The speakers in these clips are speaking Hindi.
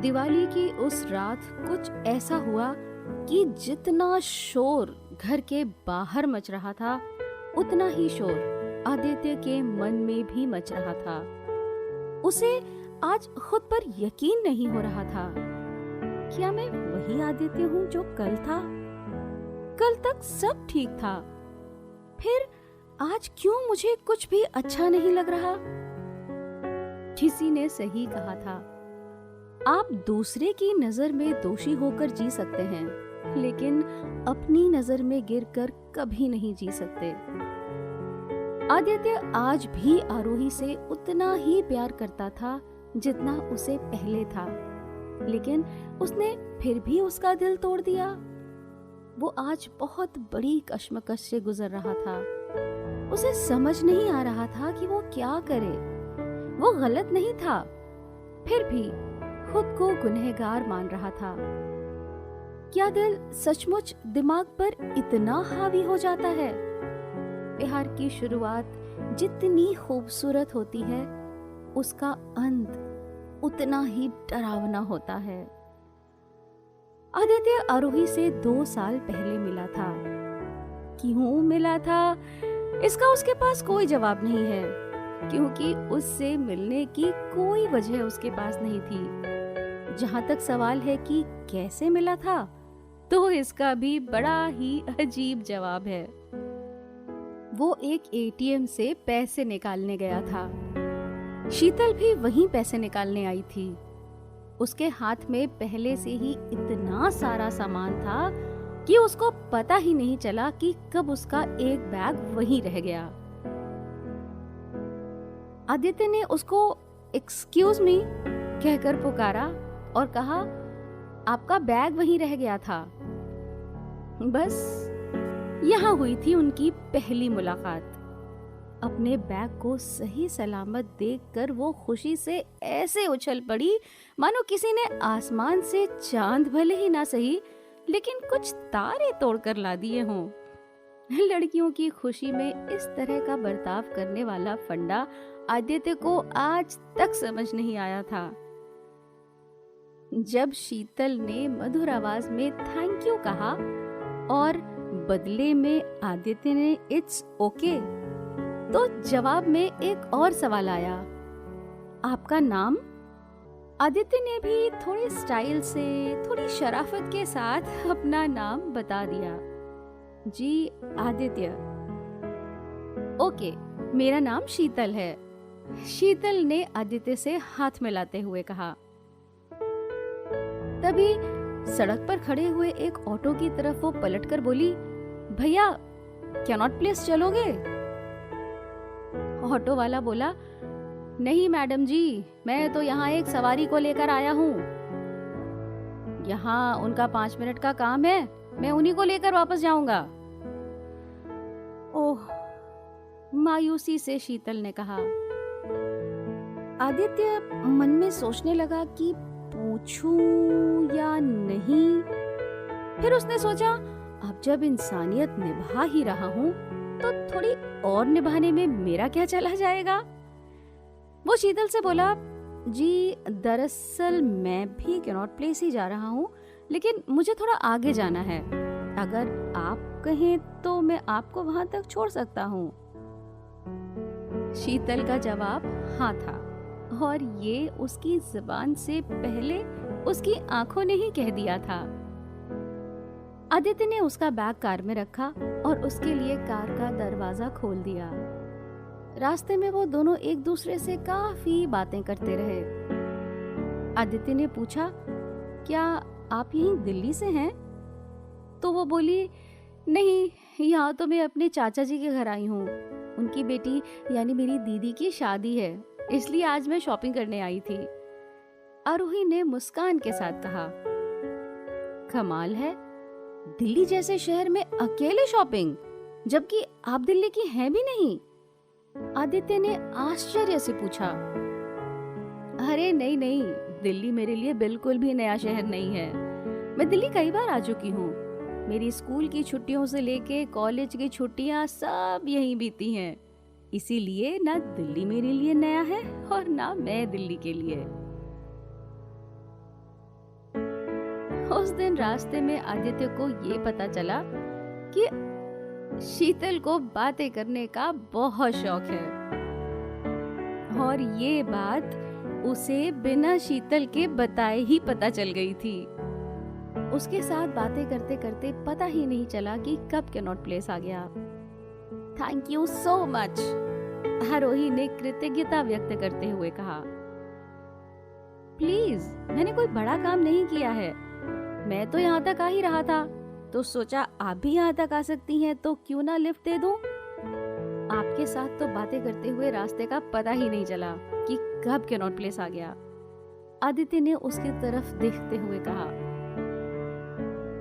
दिवाली की उस रात कुछ ऐसा हुआ कि जितना शोर घर के बाहर मच रहा था, उतना ही शोर आदित्य के मन में भी मच रहा था। उसे आज खुद पर यकीन नहीं हो रहा था। क्या मैं वही आदित्य हूँ जो कल था? कल तक सब ठीक था, फिर आज क्यों मुझे कुछ भी अच्छा नहीं लग रहा? किसी ने सही कहा था, आप दूसरे की नजर में दोषी होकर जी सकते हैं, लेकिन अपनी नजर में गिरकर कभी नहीं जी सकते। आदित्य आज भी आरोही से उतना ही प्यार करता था जितना उसे पहले था, लेकिन उसने फिर भी उसका दिल तोड़ दिया। वो आज बहुत बड़ी कश्मकश से गुजर रहा था। उसे समझ नहीं आ रहा था कि वो क्या करे। वो गलत नहीं था, फिर भी खुद को गुनहगार मान रहा था। क्या दिल सचमुच दिमाग पर इतना हावी हो जाता है? प्यार की शुरुआत जितनी खूबसूरत होती है, उसका अंत उतना ही डरावना होता है। आदित्य आरोही से 2 साल पहले मिला था। क्यों मिला था, इसका उसके पास कोई जवाब नहीं है, क्योंकि उससे मिलने की कोई वजह उसके पास नहीं थी। जहां तक सवाल है कि कैसे मिला था, तो इसका भी बड़ा ही अजीब जवाब है। वो एक एटीएम से पैसे निकालने गया था। शीतल भी वहीं पैसे निकालने आई थी। उसके हाथ में पहले से ही इतना सारा सामान था कि उसको पता ही नहीं चला कि कब उसका एक बैग वहीं रह गया। आदित्य ने उसको एक्सक्यूज मी कहकर पुकारा और कहा, आपका बैग वहीं रह गया था। बस यहाँ हुई थी उनकी पहली मुलाकात। अपने बैग को सही सलामत देखकर वो खुशी से ऐसे उछल पड़ी मानो किसी ने आसमान से चांद भले ही ना सही, लेकिन कुछ तारे तोड़कर ला दिए हों। लड़कियों की खुशी में इस तरह का बर्ताव करने वाला फंडा आदित्य को आज तक समझ नहीं आया था। जब शीतल ने मधुर आवाज में थैंक यू कहा और बदले में आदित्य ने इट्स ओके, तो जवाब में एक और सवाल आया, आपका नाम? आदित्य ने भी थोड़ी स्टाइल से, थोड़ी शराफत के साथ अपना नाम बता दिया। जी आदित्य। ओके, मेरा नाम शीतल है, शीतल ने आदित्य से हाथ मिलाते हुए कहा। तभी सड़क पर खड़े हुए एक ऑटो की तरफ वो पलटकर बोली, भैया कैनॉट प्लेस चलोगे? ऑटो वाला बोला, नहीं मैडम जी, मैं तो यहाँ एक सवारी को लेकर आया हूँ। यहाँ उनका 5 मिनट का काम है, मैं उन्हीं को लेकर वापस जाऊंगा। ओह, मायूसी से शीतल ने कहा। आदित्य मन में सोचने लगा कि पूछूं या नहीं। फिर उसने सोचा, अब जब इंसानियत निभा ही रहा हूँ तो थोड़ी और निभाने में मेरा क्या चला जाएगा। वो शीतल से बोला, जी दरअसल मैं भी कैनॉट प्लेस ही जा रहा हूँ, लेकिन मुझे थोड़ा आगे जाना है। अगर आप कहें तो मैं आपको वहां तक छोड़ सकता हूँ। शीतल का जवाब हाँ था, और ये उसकी जुबान से पहले उसकी आंखों ने ही कह दिया था। आदित्य ने उसका बैग कार में रखा और उसके लिए कार का दरवाजा खोल दिया। रास्ते में वो दोनों एक दूसरे से काफी बातें करते रहे। आदित्य ने पूछा, क्या आप यहीं दिल्ली से हैं? तो वो बोली, नहीं, यहाँ तो मैं अपने चाचा जी के घर आई हूँ। उनकी बेटी यानी मेरी दीदी की शादी है, इसलिए आज मैं शॉपिंग करने आई थी। आरोही ने मुस्कान के साथ कहा, कमाल है, दिल्ली जैसे शहर में अकेले शॉपिंग, जबकि आप दिल्ली की हैं भी नहीं। आदित्य ने आश्चर्य से पूछा। अरे नहीं नहीं, दिल्ली मेरे लिए बिल्कुल भी नया शहर नहीं है। मैं दिल्ली कई बार आ चुकी हूँ। मेरी स्कूल की छुट्टियों से लेके कॉलेज की छुट्टियां सब यहीं बीती हैं। इसीलिए ना दिल्ली मेरे लिए नया है और ना मैं दिल्ली के लिए। उस दिन रास्ते में आदित्य को ये पता चला कि शीतल को बातें करने का बहुत शौक है, और ये बात उसे बिना शीतल के बताए ही पता चल गई थी। उसके साथ बातें करते करते पता ही नहीं चला कि कब कैनॉट प्लेस आ गया। थैंक यू सो मच, आरोही ने कृतज्ञता व्यक्त करते हुए कहा। प्लीज, मैंने कोई बड़ा काम नहीं किया है, मैं तो यहाँ तक आ ही रहा था, तो सोचा आप भी यहाँ तक आ सकती हैं तो क्यों ना लिफ्ट दे दूं। आपके साथ तो बातें करते हुए रास्ते का पता ही नहीं चला कि कब कैनॉट प्लेस आ गया। आदित्य ने उसकी तरफ देखते हुए कहा,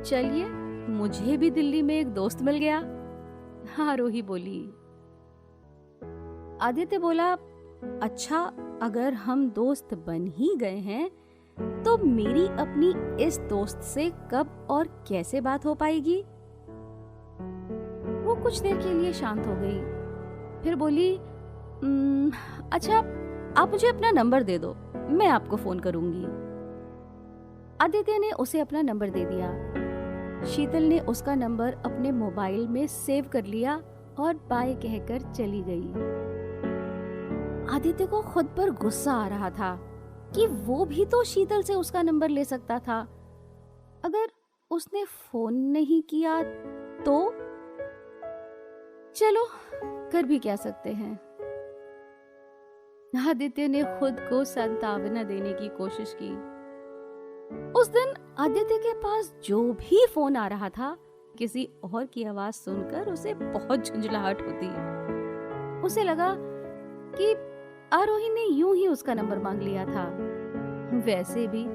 चलिए, मुझे भी दिल्ली में एक दोस्त मिल गया। आरोही बोली। आदित्य बोला, अच्छा, अगर हम दोस्त बन ही गए हैं तो मेरी अपनी इस दोस्त से कब और कैसे बात हो पाएगी। वो कुछ देर के लिए शांत हो गई, फिर बोली, अच्छा, आप मुझे अपना नंबर दे दो, मैं आपको फोन करूंगी। आदित्य ने उसे अपना नंबर दे दिया। शीतल ने उसका नंबर अपने मोबाइल में सेव कर लिया और बाय कहकर चली गई। आदित्य को खुद पर गुस्सा आ रहा था कि वो भी तो शीतल से उसका नंबर ले सकता था। अगर उसने फोन नहीं किया तो चलो, कर भी क्या सकते हैं। आदित्य ने खुद को सांत्वना देने की कोशिश की। उस दिन आदित्य के पास जो भी फोन आ रहा था, किसी और की आवाज सुनकर उसे बहुत झुंझलाहट होती। उसे लगा कि आरोही ने यूं ही उसका नंबर मांग लिया था। वैसे भी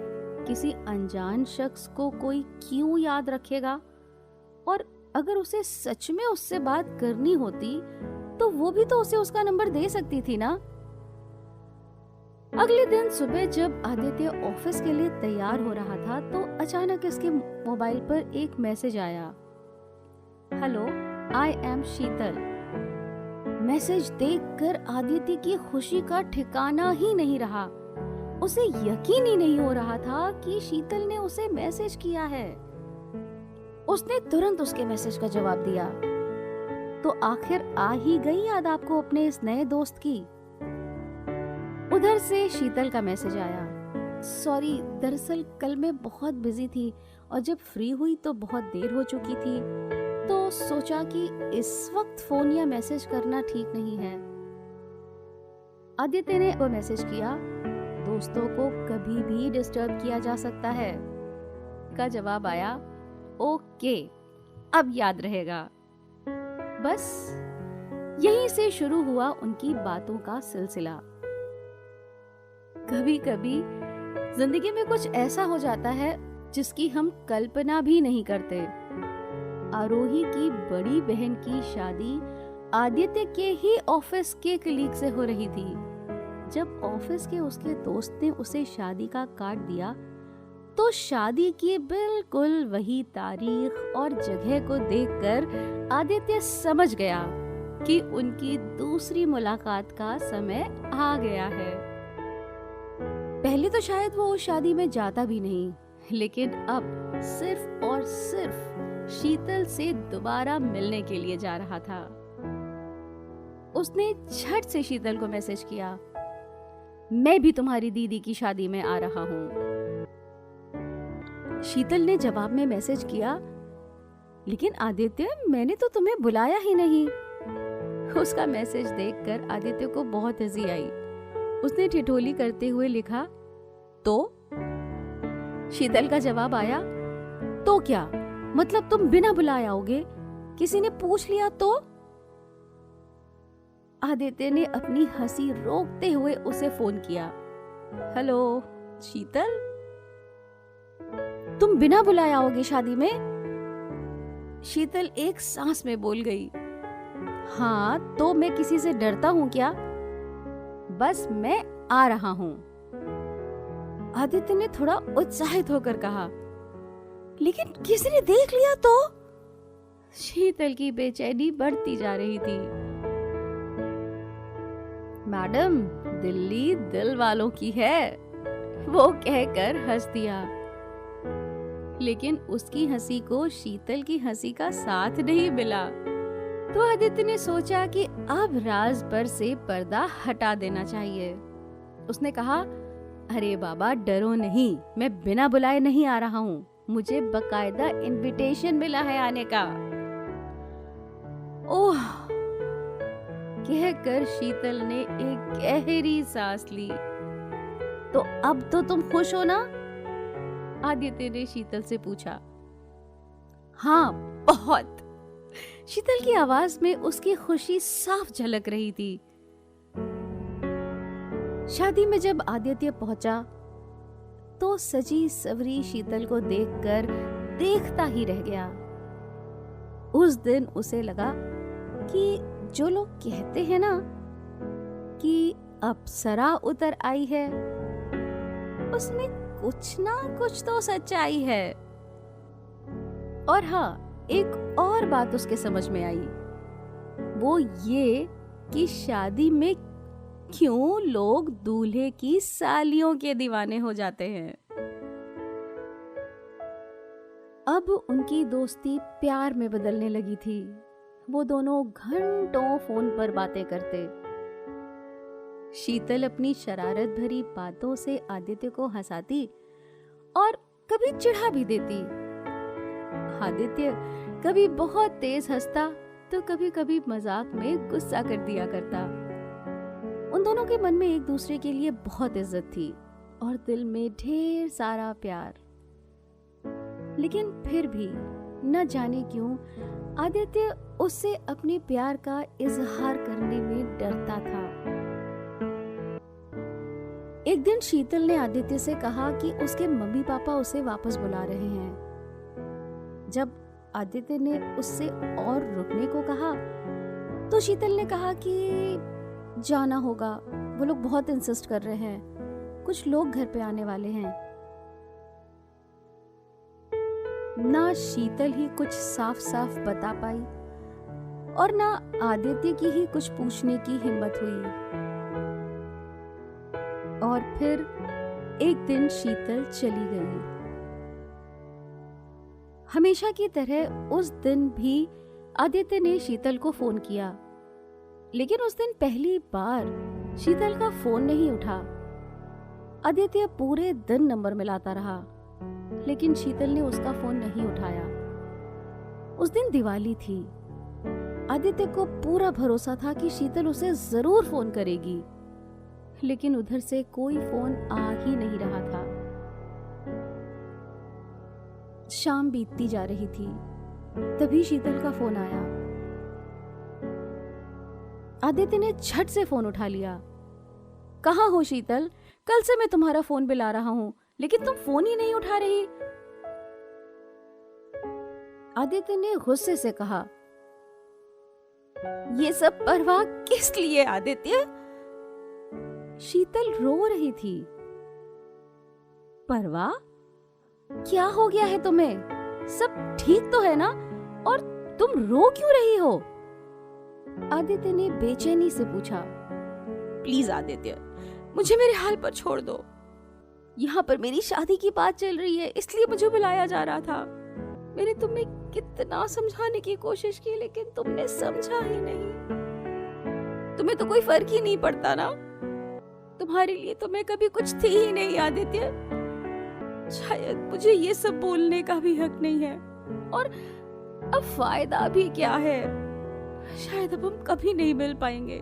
किसी अनजान शख्स को कोई क्यों याद रखेगा, और अगर उसे सच में उससे बात करनी होती तो वो भी तो उसे उसका नंबर दे सकती थी ना। अगले दिन सुबह जब आदित्य ऑफिस के लिए तैयार हो रहा था तो अचानक इसके मोबाइल पर एक मैसेज आया, hello, I am Sheetal. Message देखकर आदित्य की खुशी का ठिकाना ही नहीं रहा। उसे यकीन ही नहीं हो रहा था कि शीतल ने उसे मैसेज किया है। उसने तुरंत उसके मैसेज का जवाब दिया। तो आखिर आ ही गई याद आपको अपने इस नए दोस्त की। उधर से शीतल का मैसेज आया, सॉरी, दरअसल कल मैं बहुत बिजी थी और जब फ्री हुई तो बहुत देर हो चुकी थी, तो सोचा कि इस वक्त फोन या मैसेज करना ठीक नहीं है। आदित्य ने वो मैसेज किया, दोस्तों को कभी भी डिस्टर्ब किया जा सकता है। का जवाब आया, ओके, अब याद रहेगा। बस यहीं से शुरू हुआ उनकी बातों का सिलसिला। कभी कभी जिंदगी में कुछ ऐसा हो जाता है जिसकी हम कल्पना भी नहीं करते। आरोही की बड़ी बहन की शादी आदित्य के ही ऑफिस के कलीग से हो रही थी। जब ऑफिस के उसके दोस्त ने उसे शादी का कार्ड दिया तो शादी की बिल्कुल वही तारीख और जगह को देखकर आदित्य समझ गया कि उनकी दूसरी मुलाकात का समय आ गया है। पहले तो शायद वो उस शादी में जाता भी नहीं, लेकिन अब सिर्फ और सिर्फ शीतल से दोबारा मिलने के लिए जा रहा था। उसने झट से शीतल को मैसेज किया, मैं भी तुम्हारी दीदी की शादी में आ रहा हूँ। शीतल ने जवाब में मैसेज किया, लेकिन आदित्य, मैंने तो तुम्हें बुलाया ही नहीं। उसका मैसेज देखकर आदित्य को बहुत हंसी आई। उसने ठिठोली करते हुए लिखा, तो? शीतल का जवाब आया, तो क्या मतलब, तुम बिना बुलाए आओगे? किसी ने पूछ लिया तो? आदित्य ने अपनी हंसी रोकते हुए उसे फोन किया, हेलो शीतल, तुम बिना बुलाए आओगे शादी में? शीतल एक सांस में बोल गई, हाँ, तो मैं किसी से डरता हूँ क्या? बस मैं आ रहा हूँ। आदित्य ने थोड़ा उत्साहित होकर कहा, लेकिन किसी ने देख लिया तो? शीतल की बेचैनी बढ़ती जा रही थी। मैडम, दिल्ली दिल वालों की है, वो कहकर हंस दिया। लेकिन उसकी हंसी को शीतल की हंसी का साथ नहीं मिला। तो आदित्य ने सोचा कि अब राज पर से पर्दा हटा देना चाहिए। उसने कहा, अरे बाबा डरो नहीं, मैं बिना बुलाए नहीं आ रहा हूँ, मुझे बकायदा इनविटेशन मिला है आने का। ओह कहकर शीतल ने एक गहरी सांस ली। तो अब तो तुम खुश हो ना? आदित्य ने शीतल से पूछा। हाँ बहुत। शीतल की आवाज में उसकी खुशी साफ झलक रही थी। शादी में जब आदित्य पहुंचा तो सजी सवरी शीतल को देखकर देखता ही रह गया। उस दिन उसे लगा कि जो लोग कहते हैं ना कि अप्सरा उतर आई है, उसमें कुछ ना कुछ तो सच्चाई है। और हाँ, एक और बात उसके समझ में आई, वो ये कि शादी में क्यों लोग दूल्हे की सालियों के दीवाने हो जाते हैं। अब उनकी दोस्ती प्यार में बदलने लगी थी। वो दोनों घंटों फोन पर बातें करते। शीतल अपनी शरारत भरी बातों से आदित्य को हंसाती और कभी चिढ़ा भी देती। आदित्य कभी बहुत तेज हंसता तो कभी कभी मजाक में गुस्सा कर दिया करता। उन दोनों के मन में एक दूसरे के लिए बहुत इज्जत थी और दिल में ढेर सारा प्यार। लेकिन फिर भी न जाने क्यों आदित्य उससे अपने प्यार का इजहार करने में डरता था। एक दिन शीतल ने आदित्य से कहा कि उसके मम्मी पापा उसे वापस बुला रहे हैं। जब आदित्य ने उससे और रुकने को कहा तो शीतल ने कहा कि जाना होगा, वो लोग बहुत इंसिस्ट कर रहे हैं, कुछ लोग घर पे आने वाले हैं। ना शीतल ही कुछ साफ साफ बता पाई और ना आदित्य की ही कुछ पूछने की हिम्मत हुई। और फिर एक दिन शीतल चली गई। हमेशा की तरह उस दिन भी आदित्य ने शीतल को फोन किया, लेकिन उस दिन पहली बार शीतल का फोन नहीं उठा। आदित्य पूरे दिन नंबर मिलाता रहा, लेकिन शीतल ने उसका फोन नहीं उठाया। उस दिन दिवाली थी। आदित्य को पूरा भरोसा था कि शीतल उसे जरूर फोन करेगी, लेकिन उधर से कोई फोन आ ही नहीं रहा था। शाम बीतती जा रही थी, तभी शीतल का फोन आया। आदित्य ने झट से फोन उठा लिया। कहाँ हो शीतल? कल से मैं तुम्हारा फोन बुला रहा हूं, लेकिन तुम फोन ही नहीं उठा रही। आदित्य ने गुस्से से कहा, ये सब परवाह किस लिए आदित्य? शीतल रो रही थी। परवाह? क्या हो गया है तुम्हें? सब ठीक तो है ना? और तुम रो क्यों रही हो? आदित्य ने बेचैनी से पूछा। प्लीज आदित्य, मुझे मेरे हाल पर छोड़ दो। यहाँ पर मेरी शादी की बात चल रही है, इसलिए मुझे बुलाया जा रहा था। मैंने तुम्हें कितना समझाने की कोशिश की, लेकिन तुमने समझा ही नहीं। तुम्हें तो कोई फर्क ही नहीं पड़ता ना। तुम्हारे लिए तो मैं कभी कुछ थी ही नहीं आदित्य। शायद मुझे ये सब बोलने का भी हक नहीं है, और अब फायदा भी क्या है। शायद अब हम कभी नहीं मिल पाएंगे।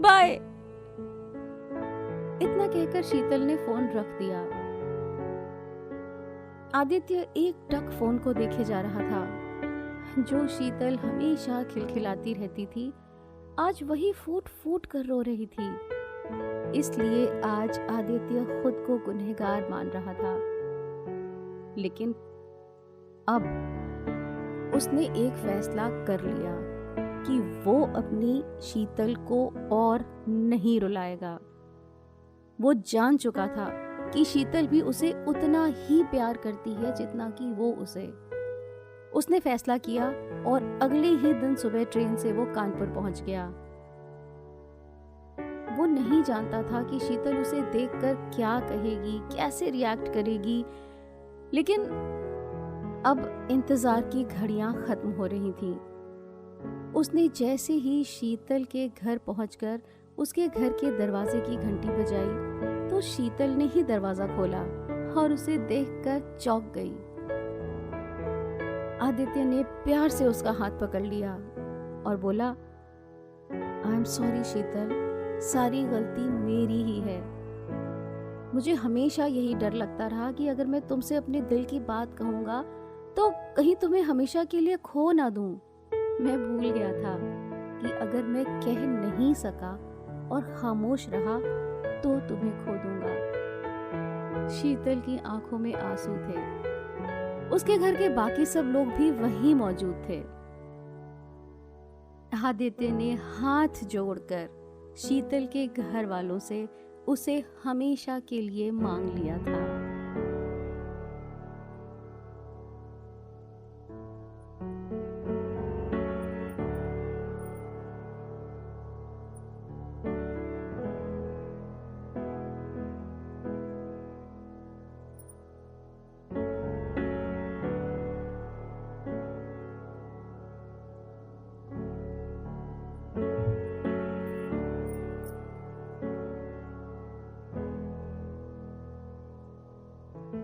बाय। इतना कहकर शीतल ने फोन रख दिया। आदित्य एक टक फोन को देखे जा रहा था। जो शीतल हमेशा खिलखिलाती रहती थी, आज वही फूट फूट कर रो रही थी। इसलिए आज आदित्य खुद को गुनहगार मान रहा था। लेकिन अब उसने एक फैसला कर लिया कि वो अपनी शीतल को और नहीं रुलाएगा। वो जान चुका था कि शीतल भी उसे उतना ही प्यार करती है जितना कि वो उसे। उसने फैसला किया और अगले ही दिन सुबह ट्रेन से वो कानपुर पहुंच गया। वो नहीं जानता था कि शीतल उसे देखकर क्या कहेगी, कैसे रिएक्ट करेगी, लेकिन अब इंतजार की घड़ियां खत्म हो रही थीं। उसने जैसे ही शीतल के घर पहुंचकर उसके घर के दरवाजे की घंटी बजाई तो शीतल ने ही दरवाजा खोला और उसे देखकर चौंक गई। आदित्य ने प्यार से उसका हाथ पकड़ लिया और बोला, आई एम सॉरी शीतल, सारी गलती मेरी ही है। मुझे हमेशा यही डर लगता रहा कि अगर मैं तुमसे अपने दिल की बात कहूंगा तो कहीं तुम्हें हमेशा के लिए खो ना दूं। मैं भूल गया था कि अगर मैं कह नहीं सका और खामोश रहा तो तुम्हें खो दूंगा। शीतल की आंखों में आंसू थे। उसके घर के बाकी सब लोग भी वहीं मौजूद थे। आदित्य ने हाथ जोड़कर शीतल के घर वालों से उसे हमेशा के लिए मांग लिया था।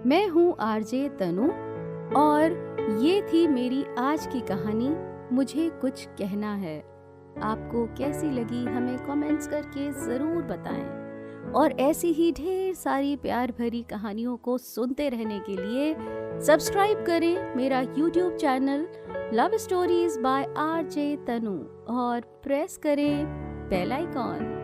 मैं हूँ आरजे तनु और ये थी मेरी आज की कहानी मुझे कुछ कहना है। आपको कैसी लगी हमें कमेंट्स करके ज़रूर बताएं और ऐसी ही ढेर सारी प्यार भरी कहानियों को सुनते रहने के लिए सब्सक्राइब करें मेरा YouTube channel love stories by RJ Tanu और प्रेस करें बेल आइकॉन।